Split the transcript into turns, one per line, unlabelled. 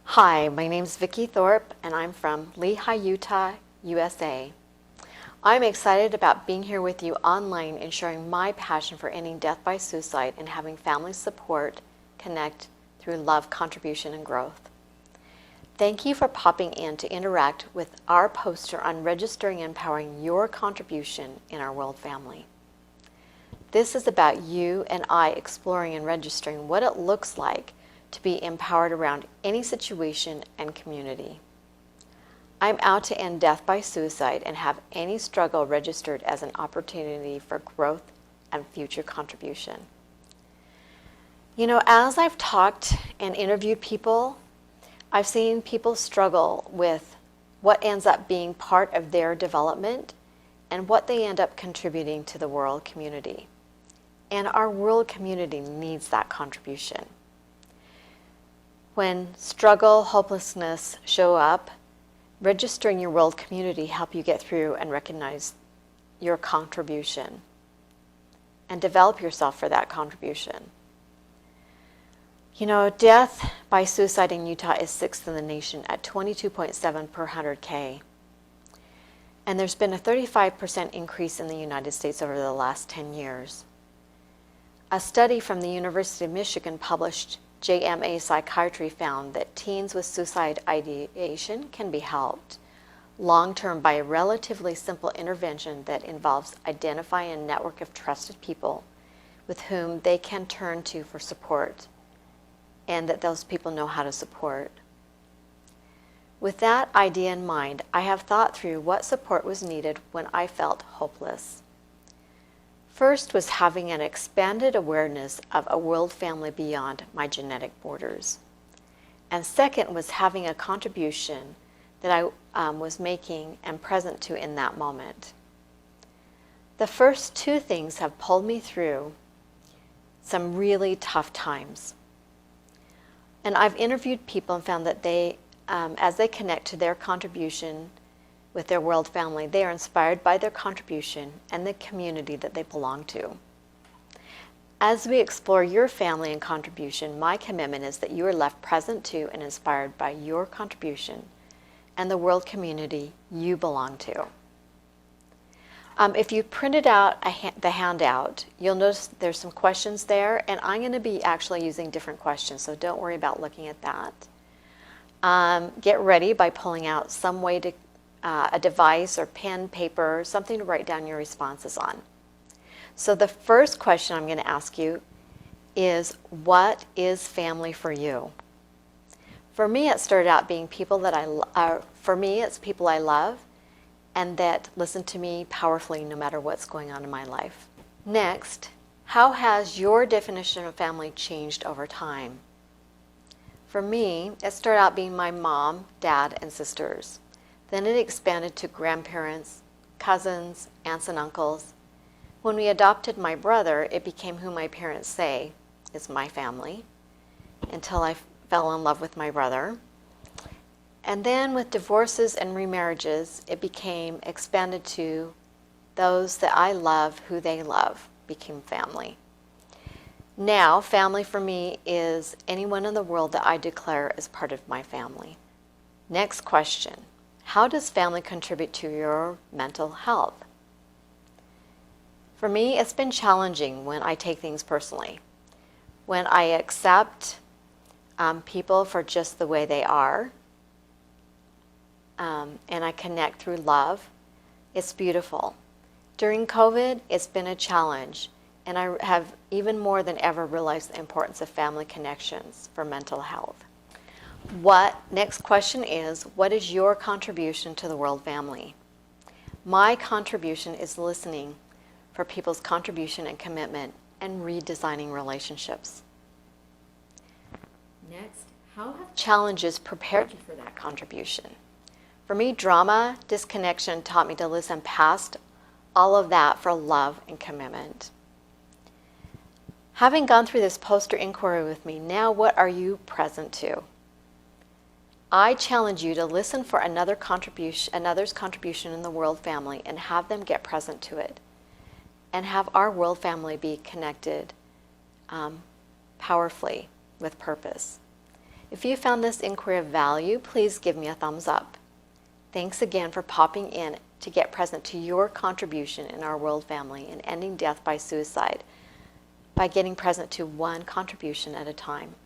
Hi, my name is Vicki Thorpe, and I'm from Lehi, Utah, USA. I'm excited about being here with you online and sharing my passion for ending death by suicide and having family support connect through love, contribution, and growth. Thank you for popping in to interact with our poster on registering and empowering your contribution in our world family. This is about you and I exploring and registering what it looks like to be empowered around any situation and community. I'm out to end death by suicide and have any struggle registered as an opportunity for growth and future contribution. You know, as I've talked and interviewed people, I've seen people struggle with what ends up being part of their development and what they end up contributing to the world community. And our world community needs that contribution. When struggle, hopelessness show up, registering your world community help you get through and recognize your contribution and develop yourself for that contribution. You know, death by suicide in Utah is 6th in the nation at 22.7 per 100K. And there's been a 35% increase in the United States over the last 10 years. A study from the University of Michigan published JMA Psychiatry found that teens with suicide ideation can be helped long-term by a relatively simple intervention that involves identifying a network of trusted people with whom they can turn to for support, and that those people know how to support. With that idea in mind, I have thought through what support was needed when I felt hopeless. First was having an expanded awareness of a world family beyond my genetic borders. And second was having a contribution that I was making and present to in that moment. The first two things have pulled me through some really tough times. And I've interviewed people and found that they, as they connect to their contribution with their world family, they are inspired by their contribution and the community that they belong to. As we explore your family and contribution, my commitment is that you are left present to and inspired by your contribution and the world community you belong to. If you printed out the handout, you'll notice there's some questions there, and I'm going to be actually using different questions, so don't worry about looking at that. Get ready by pulling out some way to a device or pen, paper, something to write down your responses on. So the first question I'm going to ask you is, what is family for you? For me, it started out being people that for me, it's people I love and that listen to me powerfully no matter what's going on in my life. Next, how has your definition of family changed over time? For me, it started out being my mom, dad, and sisters. Then it expanded to grandparents, cousins, aunts and uncles. When we adopted my brother, it became who my parents say is my family, until I fell in love with my brother. And then with divorces and remarriages, it became expanded to those that I love, who they love, became family. Now, family for me is anyone in the world that I declare as part of my family. Next question, how does family contribute to your mental health? For me, it's been challenging when I take things personally. When I accept people for just the way they are, and I connect through love, it's beautiful. During COVID, it's been a challenge, and I have even more than ever realized the importance of family connections for mental health. Next question is, what is your contribution to the world family? My contribution is listening for people's contribution and commitment and redesigning relationships. Next, how have challenges prepared you for that contribution? For me, drama, disconnection taught me to listen past all of that for love and commitment. Having gone through this poster inquiry with me, now what are you present to? I challenge you to listen for another's contribution in the world family and have them get present to it. And have our world family be connected powerfully with purpose. If you found this inquiry of value, please give me a thumbs up. Thanks again for popping in to get present to your contribution in our world family in ending death by suicide by getting present to one contribution at a time.